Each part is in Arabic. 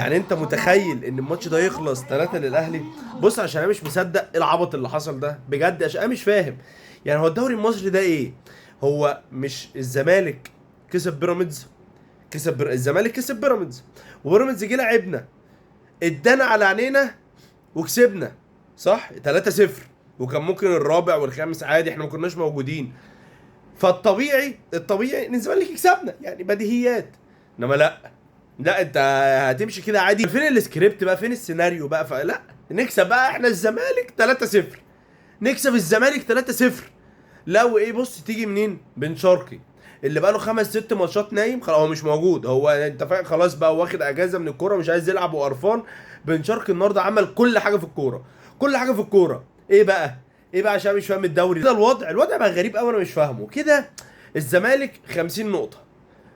يعني انت متخيل ان الماتش ده يخلص 3 للاهلي؟ بص، عشان انا مش مصدق ايه العبط اللي حصل ده بجد، عشان انا مش فاهم. يعني هو الدوري المصري ده ايه؟ هو مش الزمالك كسب بيراميدز؟ الزمالك كسب بيراميدز، وبيراميدز جه لعبنا، ادانا على عينينا وكسبنا، صح؟ 3-0. وكان ممكن الرابع والخامس عادي، احنا ما كناش موجودين. الطبيعي ان الزمالك يكسبنا، يعني بديهيات. انما لا، انت هتمشي كده عادي؟ فين السكريبت بقى؟ فين السيناريو بقى؟ فلا نكسب بقى احنا الزمالك 3-0، نكسب الزمالك 3-0. لا، وايه؟ بص، تيجي منين؟ بن شرقي اللي بقى له 5 6 ماتشات نايم، خلاص هو مش موجود، هو انت فاهم، خلاص بقى واخد اجازه من الكوره، مش عايز يلعب وقرفان. بن شرقي النهارده عمل كل حاجه في الكوره، كل حاجه في الكوره. ايه بقى؟ عشان مش فاهم الدوري ده. الوضع بقى غريب قوي، انا مش فاهمه كده. الزمالك 50 نقطه،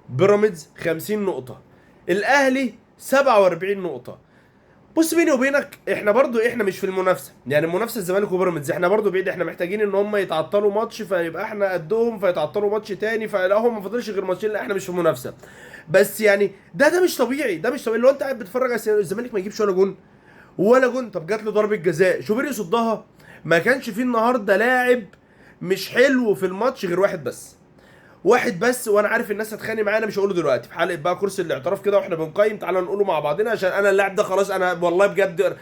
بيراميدز 50 نقطه، الاهلي 47 نقطه. بص، بيني وبينك احنا مش في المنافسه، يعني المنافسه الزمالك وبيراميدز، احنا برضو بعيد، احنا محتاجين ان هم يتعطلوا ماتش فيبقى احنا قدهم، فيتعطلوا ماتش تاني، فلا هم ما فاضلش غير ماتشين، لا احنا مش في المنافسه. بس يعني ده مش طبيعي، ده مش طبيعي. لو انت قاعد بتتفرج على الزمالك ما يجيبش ولا جون، ولا جون، طب جات له ضربه جزاء شوبير يصدها. ما كانش فيه النهارده لاعب مش حلو في الماتش غير واحد بس، واحد بس. وانا عارف الناس هتخانق معايا، انا مش هقوله دلوقتي في حلقه بقى كرسي الاعتراف كده واحنا بنقيم، تعالى نقوله مع بعضنا، عشان انا اللاعب ده خلاص، انا والله بجد.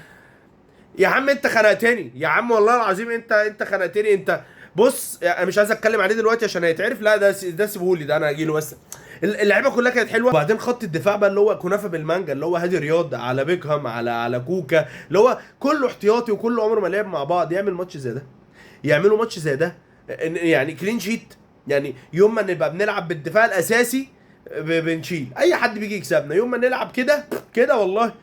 يا عم انت خنقتني يا عم، والله العظيم انت خنقتني انت. بص، انا مش عايز اتكلم عليه دلوقتي عشان هيتعرف، لا ده سيبهولي، ده انا هجي له بس. اللعيبه كلها كانت حلوه، وبعدين خط الدفاع بقى اللي هو كنافه بالمانجا، اللي هو هادي رياض على بيكهام على كوكا، اللي هو كله احتياطي وكله عمره ما لعب مع بعض، يعمل ماتش زي ده، يعملوا ماتش زي ده. يعني كلين شيت. يعني يوم ما نبقى بنلعب بالدفاع الاساسي بنشيل اي حد بيجي يكسبنا، يوم ما نلعب كده كده والله.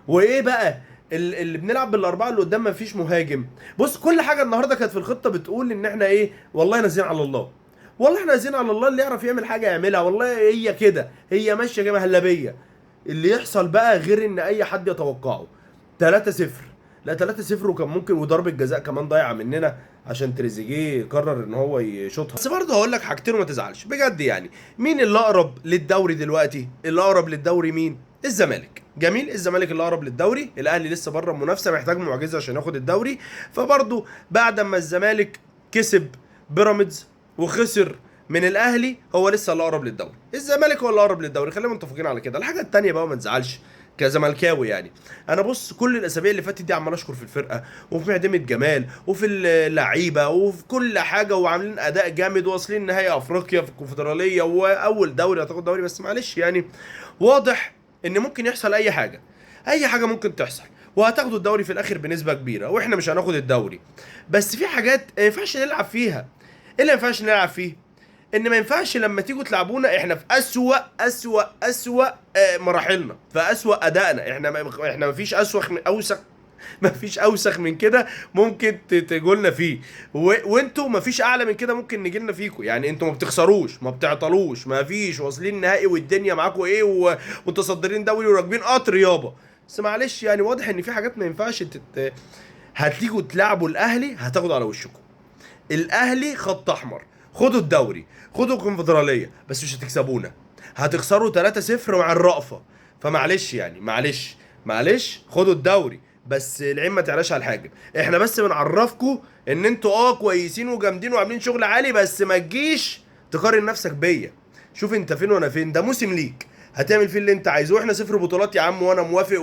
وايه بقى؟ اللي بنلعب بالاربعه اللي قدام ما فيش مهاجم. بص، كل حاجه النهارده كانت في الخطه بتقول ان احنا ايه، والله نازلين على الله، والله احنا نازلين على الله، اللي يعرف يعمل حاجه يعملها، والله هي كده، هي ماشيه كده مهلبيه. اللي يحصل بقى غير ان اي حد يتوقعه. 3-0. لا، 3-0، وكان ممكن وضربه جزاء كمان ضايعه مننا عشان تريزيجيه قرر ان هو يشوطها. بس برضه هقول لك حاجتين وما تزعلش بجد. يعني مين اللي اقرب للدوري دلوقتي؟ اللي اقرب للدوري مين؟ الزمالك. جميل، الزمالك اللي اقرب للدوري، الاهلي لسه بره المنافسه، محتاج معجزه عشان ياخد الدوري. فبرضه بعد ما الزمالك كسب بيراميدز وخسر من الاهلي، هو لسه اللي اقرب للدوري، الزمالك هو اللي اقرب للدوري، خلينا متفقين على كده. الحاجه التانيه بقى، ما تزعلش كزملكاوي يعني. انا بص، كل الاسابيع اللي فاتت دي عمال اشكر في الفرقه، وفي معدمه جمال، وفي اللعيبه، وفي كل حاجه، وعاملين اداء جامد، واصلين نهائي افريقيا في الكونفدراليه، واول دوري هتاخد دوري. بس معلش يعني، واضح ان ممكن يحصل اي حاجه، اي حاجه ممكن تحصل، وهتاخدوا الدوري في الاخر بنسبه كبيره، واحنا مش هناخد الدوري. بس في حاجات ما ينفعش نلعب فيها. ايه اللي ما ينفعش نلعب فيه؟ ان ما ينفعش لما تيجوا تلعبونا احنا في اسوأ مراحلنا، في اسوأ ادائنا، احنا ما فيش ما فيش اوسخ من كده ممكن تجولنا فيه. وانتوا ما فيش اعلى من كده ممكن نجيلنا فيكم. يعني انتوا ما بتخسروش، ما بتعطلوش، ما فيش، واصلين نهائي والدنيا معاكم ايه، ومتصدرين دوري وراكبين قطر يابا. بس معلش يعني، واضح ان في حاجات ما ينفعش هتيجوا تلعبوا الاهلي هتاخدوا على وشكم. الاهلي خط احمر، خدوا الدوري، خدوا الكونفدراليه، بس مش هتكسبونا، هتخسروا 3-0 مع الرأفة. فمعلش يعني، معلش خدوا الدوري، بس العين ما تعلاش على الحاجب. احنا بس بنعرفكم ان انتوا كويسين وجامدين وعاملين شغل عالي، بس ما تجيش تقارن نفسك بيا. شوف انت فين وانا فين، ده موسم ليك هتعمل فيه اللي انت عايزه، واحنا 0 بطولات يا عم، وانا موافق،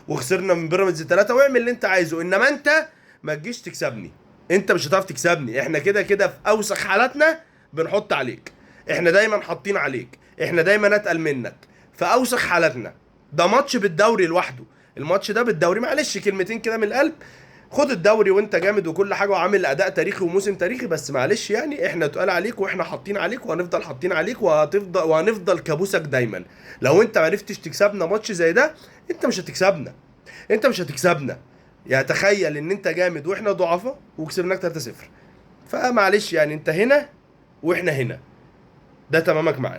وخسرنا من بيراميدز 3، واعمل اللي انت عايزه، انما انت ما تجيش تكسبني. انت مش هتعرف تكسبني، احنا كده كده في اوسخ حالاتنا بنحط عليك، احنا دايما حاطين عليك، احنا دايما اتقل منك في اوسخ حالاتنا. ده ماتش بالدوري لوحده، الماتش ده بالدوري، معلش كلمتين كده من القلب. خد الدوري وانت جامد وكل حاجه، وعامل اداء تاريخي وموسم تاريخي، بس معلش يعني احنا تقال عليك، واحنا حاطين عليك، وهنفضل حاطين عليك، وهنفضل كابوسك دايما. لو انت معرفتش تكسبنا ماتش زي ده، انت مش هتكسبنا، يعني تخيل ان انت جامد واحنا ضعفاء وكسبناك 3-0. فمعلش يعني، انت هنا واحنا هنا، ده تمامك معانا.